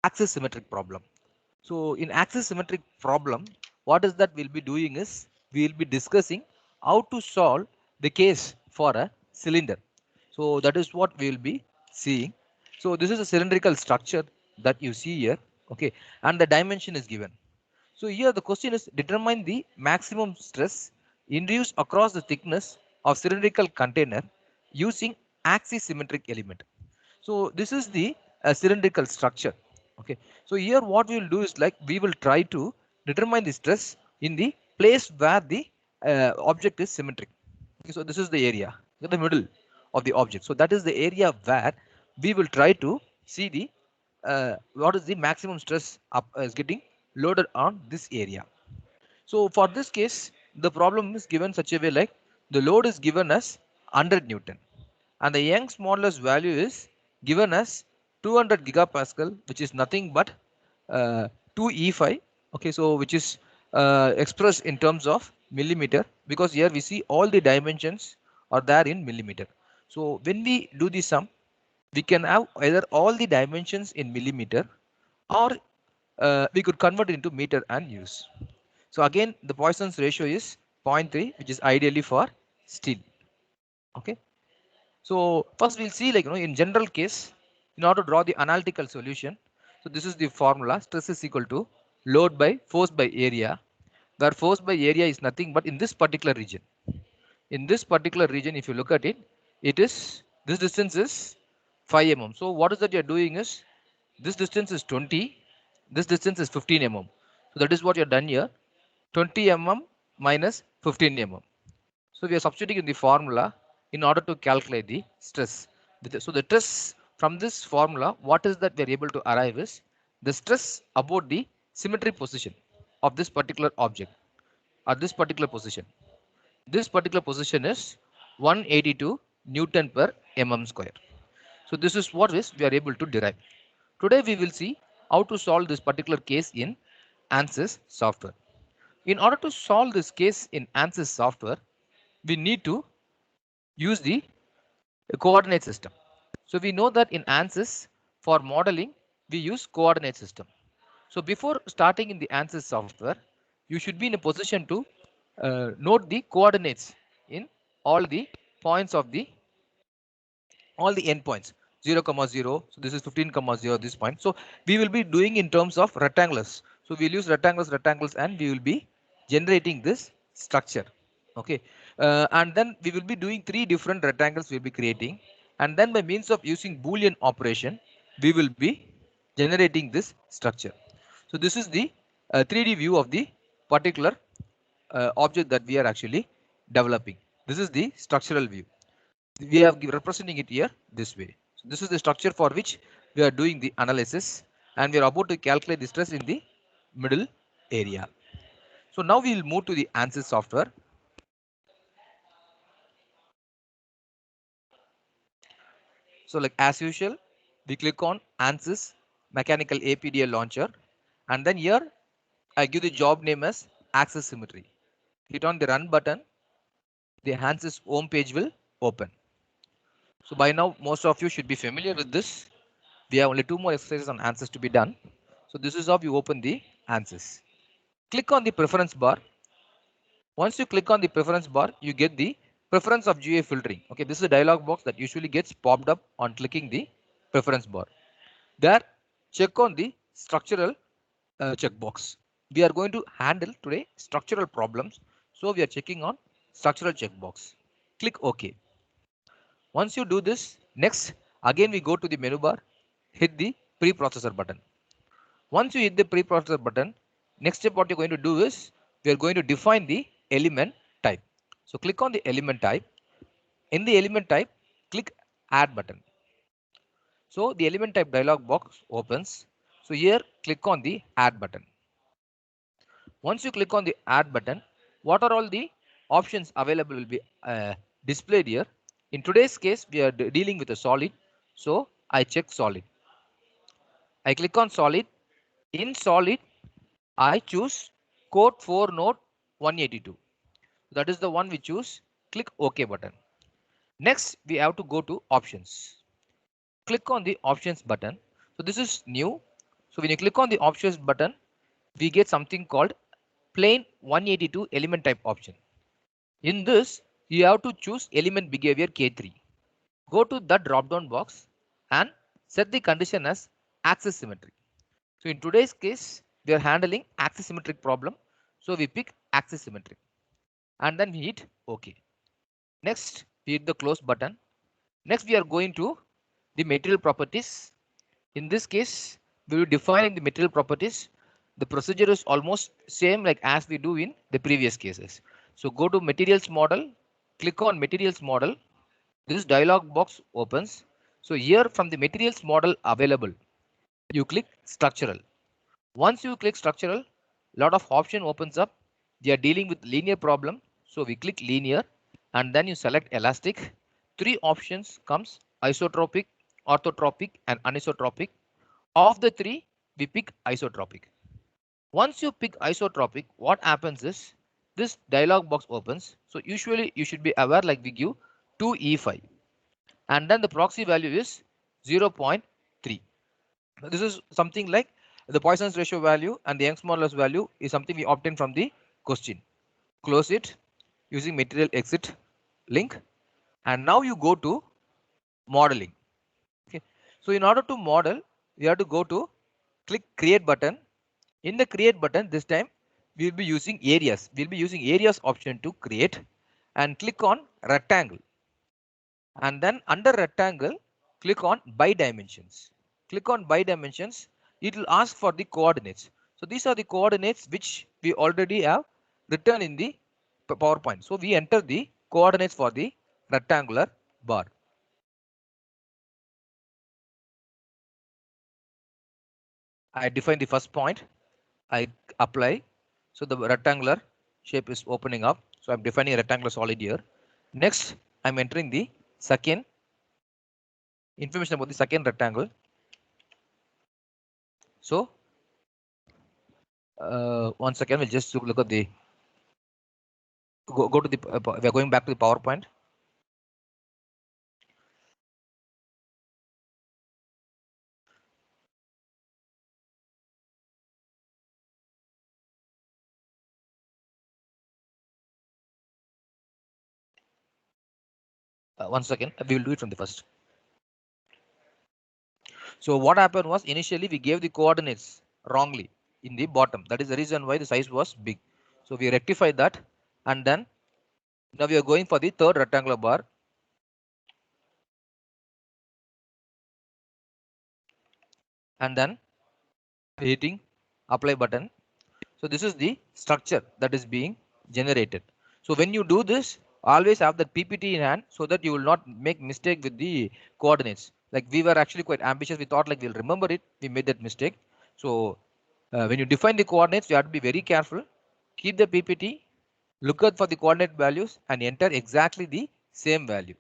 axis symmetric problem. So in axis symmetric problem, what is that we'll be doing is we'll be discussing how to solve the case for a cylinder. So that is what we will be seeing. So this is a cylindrical structure that you see here. Okay, and the dimension is given. So here the question is determine the maximum stress induced across the thickness of cylindrical container using axis symmetric element. So this is the cylindrical structure. Okay. So here what we will do is like we will try to determine the stress in the place where the object is symmetric. Okay, so this is the area in the middle of the object. So that is the area where we will try to see the what is the maximum stress up is getting loaded on this area. So for this case, the problem is given such a way like the load is given as 100 Newton and the Young's modulus value is given as 200 gigapascal, which is nothing but 2E5. Okay, so which is expressed in terms of millimeter because here we see all the dimensions are there in millimeter. So when we do the sum, we can have either all the dimensions in millimeter or we could convert it into meter and use. So again, the Poisson's ratio is 0.3, which is ideally for steel. Okay. So first we'll see like, in general case, in order to draw the analytical solution. So this is the formula. Stress is equal to load by force by area, where force by area is nothing but in this particular region. In this particular region, if you look at it, it is this distance is 5 mm. So what is that you're doing is this distance is 20, this distance is 15 mm. So that is what you're done here. 20 mm minus 15 mm. So we are substituting in the formula in order to calculate the stress. So the stress from this formula, what is that we are able to arrive is the stress about the symmetry position of this particular object or this particular position. This particular position is 182 Newton per mm square. So this is what is we are able to derive. Today we will see how to solve this particular case in ANSYS software. In order to solve this case in ANSYS software, we need to use the coordinate system. So we know that in ANSYS for modeling, we use coordinate system. So before starting in the ANSYS software, you should be in a position to note the coordinates in all the points of the all the endpoints 0 comma 0. So this is 15 comma 0 this point. So we will be doing in terms of rectangles. So we'll use rectangles and we will be generating this structure. Okay, and then we will be doing three different rectangles we'll be creating, and then by means of using Boolean operation we will be generating this structure. So this is the 3D view of the particular object that we are actually developing. This is the structural view. We are representing it here this way. So this is the structure for which we are doing the analysis, and we are about to calculate the stress in the middle area. So now we will move to the ANSYS software. So like as usual, we click on ANSYS mechanical APDL launcher, and then here I give the job name as Axis Symmetry. Hit on the run button, the ANSYS home page will open. So by now most of you should be familiar with this. We have only two more exercises on ANSYS to be done. So this is how you open the ANSYS. Click on the preference bar. Once you click on the preference bar, you get the preference of GUI filtering. Okay, this is a dialog box that usually gets popped up on clicking the preference bar. There, check on the structural checkbox. We are going to handle today structural problems. So we are checking on structural checkbox. Click OK. Once you do this, next, again we go to the menu bar, hit the preprocessor button. Once you hit the preprocessor button, next step what you're going to do is we are going to define the element type. So click on the element type. In the element type, click add button. So the element type dialog box opens. So here click on the add button. Once you click on the add button, what are all the options available will be displayed here. In today's case, we are dealing with a solid. So I check solid. I click on solid. In solid, I choose code 4 node 182. That is the one we choose. Click OK button. Next, we have to go to options. Click on the options button. So this is new. So when you click on the options button, we get something called plain 182 element type option. In this, you have to choose element behavior K3. Go to the drop down box and set the condition as axis symmetry. So in today's case, we are handling axis symmetric problem. So we pick axis symmetric and then we hit OK. Next, we hit the close button. Next, we are going to the material properties. In this case, we will define the material properties. The procedure is almost same like as we do in the previous cases. So go to materials model, click on materials model. This dialog box opens. So here from the materials model available, you click structural. Once you click structural, lot of option opens up. They are dealing with linear problem. So we click linear and then you select elastic. Three options comes isotropic, orthotropic and anisotropic. Of the three, we pick isotropic. Once you pick isotropic, what happens is this dialog box opens. So usually you should be aware like we give 2E5 and then the proxy value is 0.3. This is something like the Poisson's ratio value and the Young's modulus value is something we obtain from the question. Close it using material exit link and now you go to modeling. Okay. So in order to model, you have to go to click create button. In the create button this time we will be using areas. We'll be using areas option to create and click on rectangle. And then under rectangle, click on by dimensions. Click on by dimensions. It will ask for the coordinates. So these are the coordinates which we already have written in the PowerPoint. So we enter the coordinates for the rectangular bar. I define the first point. I apply. So the rectangular shape is opening up. So I'm defining a rectangular solid here. Next, I'm entering the second information about the second rectangle. So 1 second, we'll just look at the go to the we are going back to the PowerPoint. One second, we will do it from the first. So what happened was initially we gave the coordinates wrongly in the bottom. That is the reason why the size was big. So we rectified that and then now we are going for the third rectangular bar. And then hitting apply button. So this is the structure that is being generated. So when you do this, always have that PPT in hand so that you will not make mistake with the coordinates. Like we were actually quite ambitious. We thought like we'll remember it. We made that mistake. So when you define the coordinates, you have to be very careful. Keep the PPT, look out for the coordinate values and enter exactly the same value.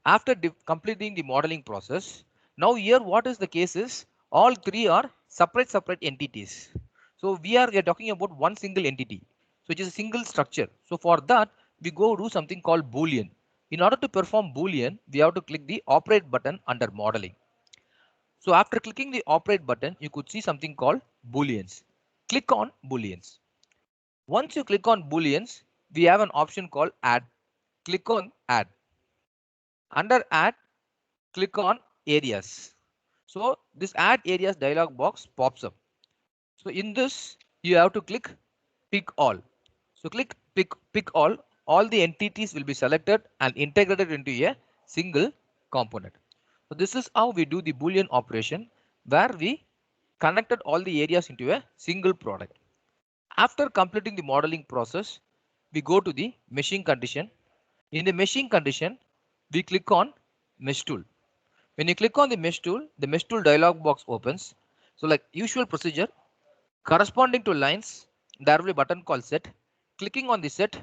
After completing the modeling process, now here what is the case is all three are separate entities. So we are talking about one single entity. So it is a single structure. So for that, we go do something called Boolean. In order to perform Boolean, we have to click the operate button under modeling. So after clicking the operate button, you could see something called Booleans. Click on Booleans. Once you click on Booleans, we have an option called add. Click on add. Under add, click on areas. So this add areas dialog box pops up. So in this, you have to click pick all. So click pick all. All the entities will be selected and integrated into a single component. So this is how we do the Boolean operation where we connected all the areas into a single product. After completing the modeling process, we go to the meshing condition. In the meshing condition, we click on mesh tool. When you click on the mesh tool dialog box opens. So like usual procedure, corresponding to lines, there will be a button called set. Clicking on the set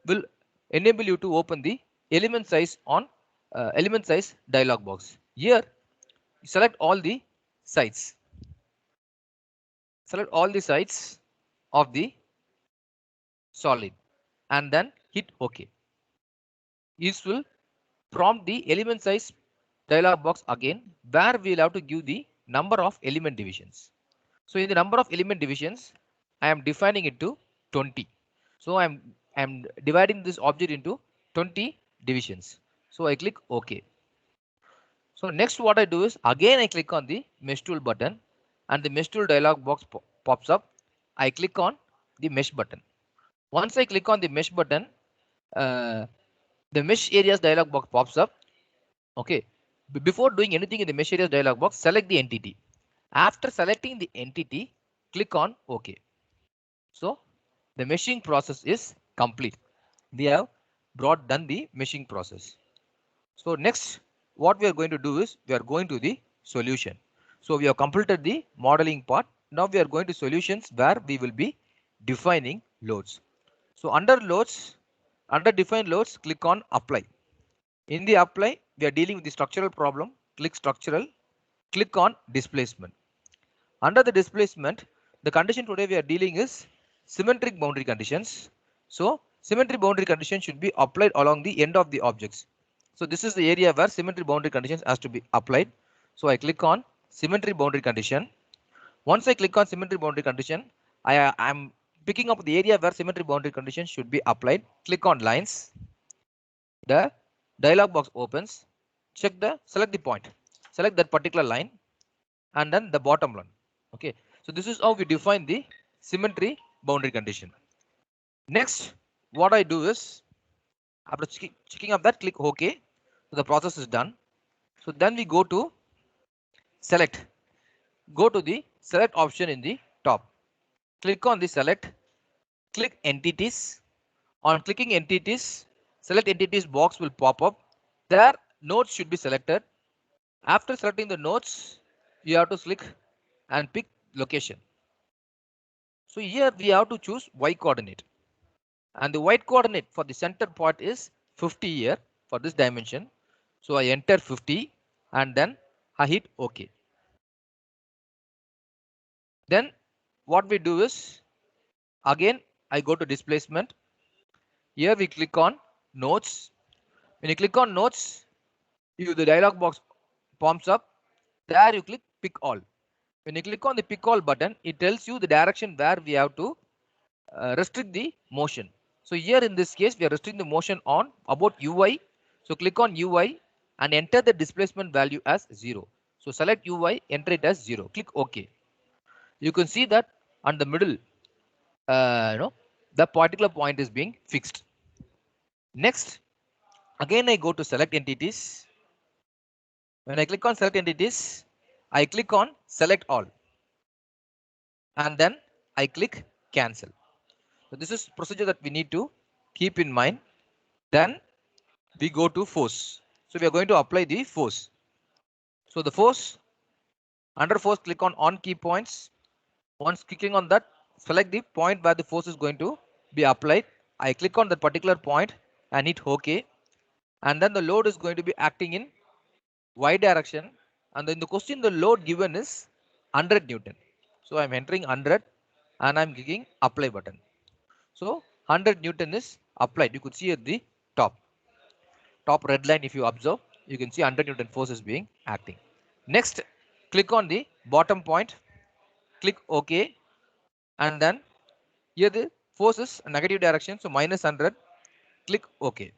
will enable you to open the element size on element size dialog box. Here, select all the sides. Select all the sides of the solid and then hit OK. This will prompt the element size dialog box again where we'll have to give the number of element divisions. So in the number of element divisions, I am defining it to 20. So I'm dividing this object into 20 divisions. So I click OK. So next what I do is again I click on the mesh tool button and the mesh tool dialog box pops up. I click on the mesh button. Once I click on the mesh button, uh, the mesh areas dialog box pops up. Okay. Before doing anything in the mesh areas dialog box, select the entity. After selecting the entity, click on OK. So the meshing process is complete. We have done the meshing process. So next, what we are going to do is we are going to the solution. So we have completed the modeling part. Now we are going to solutions where we will be defining loads. So under loads, under define loads, click on apply. In the apply, we are dealing with the structural problem. Click structural, click on displacement. Under the displacement, the condition today we are dealing is symmetric boundary conditions. So symmetric boundary condition should be applied along the end of the objects. So this is the area where symmetric boundary conditions has to be applied. So I click on symmetric boundary condition. Once I click on symmetric boundary condition, I am picking up the area where symmetric boundary condition should be applied. Click on lines. The dialog box opens. Select the point. Select that particular line and then the bottom one. Okay, so this is how we define the symmetry boundary condition. Next, what I do is after checking up that, click OK. So the process is done. So then we go to select. Go to the select option in the top. Click on the select. Click entities. On clicking entities, select entities box will pop up. There nodes should be selected. After selecting the nodes, you have to click and pick location. So here we have to choose y coordinate. And the y coordinate for the center part is 50 here for this dimension. So I enter 50 and then I hit OK. Then what we do is again I go to displacement. Here we click on nodes. When you click on nodes, the dialog box pops up. There you click pick all. When you click on the pick all button, it tells you the direction where we have to restrict the motion. So here in this case, we are restricting the motion on about UI. So click on UI and enter the displacement value as 0. So select UI, enter it as 0. Click OK. You can see that on the middle, the particular point is being fixed. Next, again I go to select entities. When I click on select entities, I click on select all. And then I click cancel. So this is procedure that we need to keep in mind. Then we go to force. So we are going to apply the force. So the force, under force, click on key points. Once clicking on that, select the point where the force is going to be applied. I click on that particular point and hit OK. And then the load is going to be acting in y direction. And in the question, the load given is 100 Newton. So I'm entering 100 and I'm clicking apply button. So 100 Newton is applied. You could see at the top red line. If you observe, you can see 100 Newton force is being acting. Next, click on the bottom point, click OK, and then here the force is negative direction, so minus 100, click OK.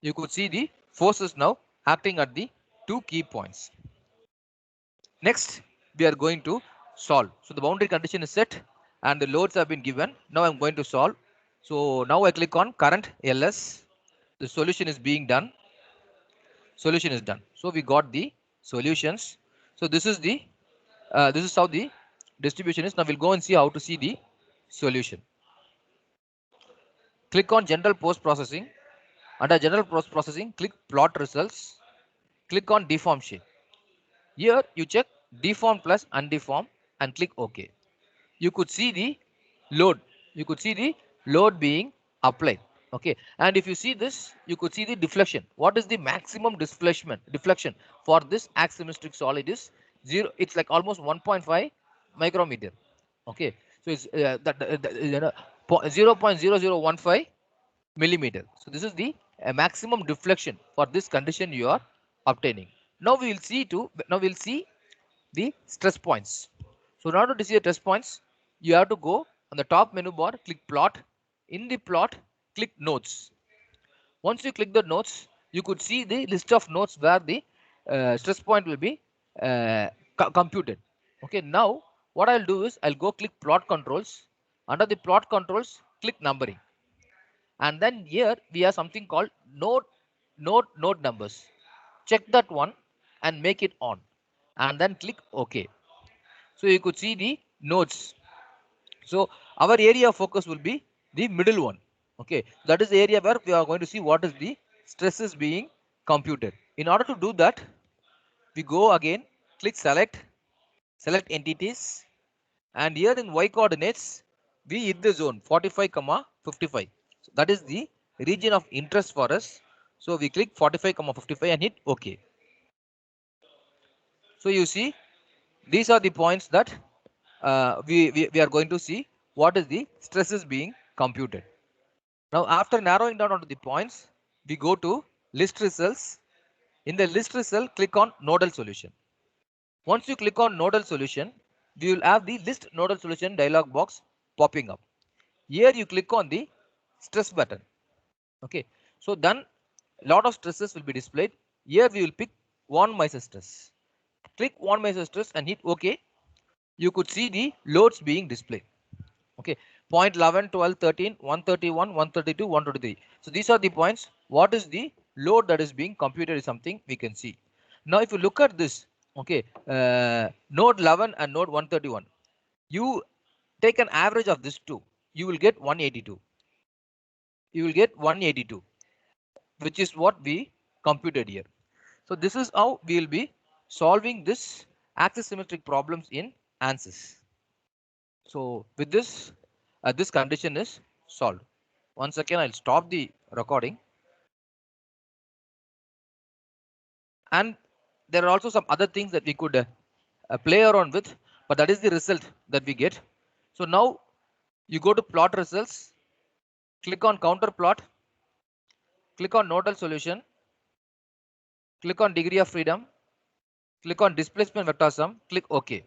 You could see the force is now acting at the two key points. Next, we are going to solve. So the boundary condition is set and the loads have been given. Now I'm going to solve. So now I click on current LS. The solution is being done. Solution is done. So we got the solutions. So this is how the distribution is. Now we'll go and see how to see the solution. Click on general post processing. Under general post processing, click plot results. Click on deform shape. Here you check deform plus undeform and click OK. You could see the load. You could see the load being applied. Okay, and if you see this, you could see the deflection. What is the maximum deflection for this axisymmetric solid is 0. It's like almost 1.5 micrometer. Okay, so it's 0.0015 millimeter. So this is the maximum deflection for this condition you are obtaining. Now we'll see the stress points. So in order to see the test points, you have to go on the top menu bar, click plot. In the plot, click nodes. Once you click the nodes, you could see the list of nodes where the stress point will be computed. Okay, now what I'll do is I'll go click plot controls. Under the plot controls, click numbering. And then here we have something called node numbers. Check that one and make it on. And then click OK. So you could see the nodes. So our area of focus will be the middle one. Okay, that is the area where we are going to see what is the stresses being computed. In order to do that, we go again, click select entities, and here in y coordinates, we hit the zone 45, 55. So that is the region of interest for us. So we click 45, 55 and hit OK. So you see, these are the points that we are going to see what is the stresses being computed. Now, after narrowing down onto the points, we go to list results. In the list result, click on nodal solution. Once you click on nodal solution, we will have the list nodal solution dialog box popping up. Here you click on the stress button. Okay, so then a lot of stresses will be displayed. Here we will pick one Miser stress. Click one Miser stress and hit OK. You could see the loads being displayed. Okay, point 11, 12, 13, 131, 132, 123. So these are the points. What is the load that is being computed is something we can see. Now if you look at this, okay, node 11 and node 131, you take an average of this two, you will get 182. You will get 182, which is what we computed here. So this is how we will be solving this axis symmetric problems in ANSYS. So with this, this condition is solved. Once again, I'll stop the recording. And there are also some other things that we could play around with, but that is the result that we get. So now you go to plot results, click on counter plot, click on nodal solution, click on degree of freedom, click on displacement vector sum, click OK.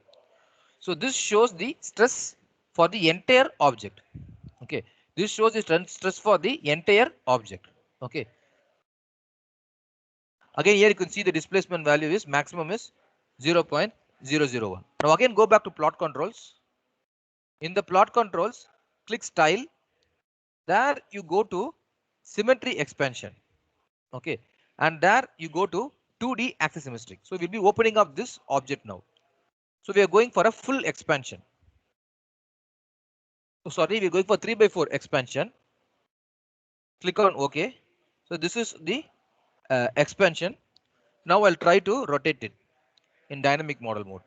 So this shows the stress for the entire object. Okay, this shows the stress for the entire object. Okay. Again, here you can see the displacement value is maximum is 0.001. Now again, go back to plot controls. In the plot controls, click style. There you go to symmetry expansion. Okay, and there you go to 2D axis symmetric. So we'll be opening up this object now. So we are going for a full expansion. Oh, sorry, we're going for 3/4 expansion. Click on OK. So this is the expansion. Now I'll try to rotate it in dynamic model mode.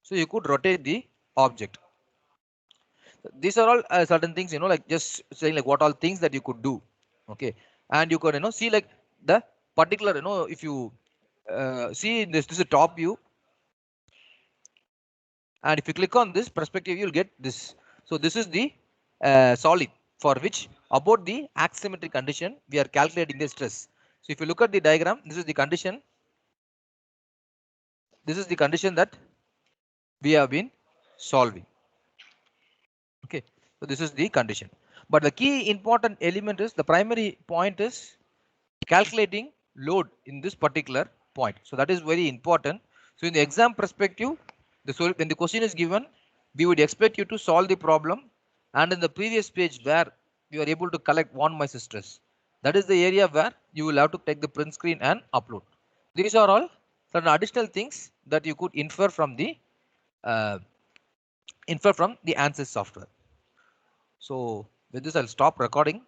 So you could rotate the object. These are all certain things, like just saying like what all things that you could do. Okay, and you could see like the particular, if you see this is a top view, and if you click on this perspective, you'll get this. So this is the solid for which about the axisymmetric condition we are calculating the stress. So if you look at the diagram, this is the condition. This is the condition that we have been solving. Okay, so this is the condition. But the key important element is the primary point is calculating load in this particular point. So that is very important. So in the exam perspective, when the question is given, we would expect you to solve the problem. And in the previous page where you are able to collect one Miser stress, that is the area where you will have to take the print screen and upload. These are all certain additional things that you could infer from the ANSYS software. So with this, I'll stop recording.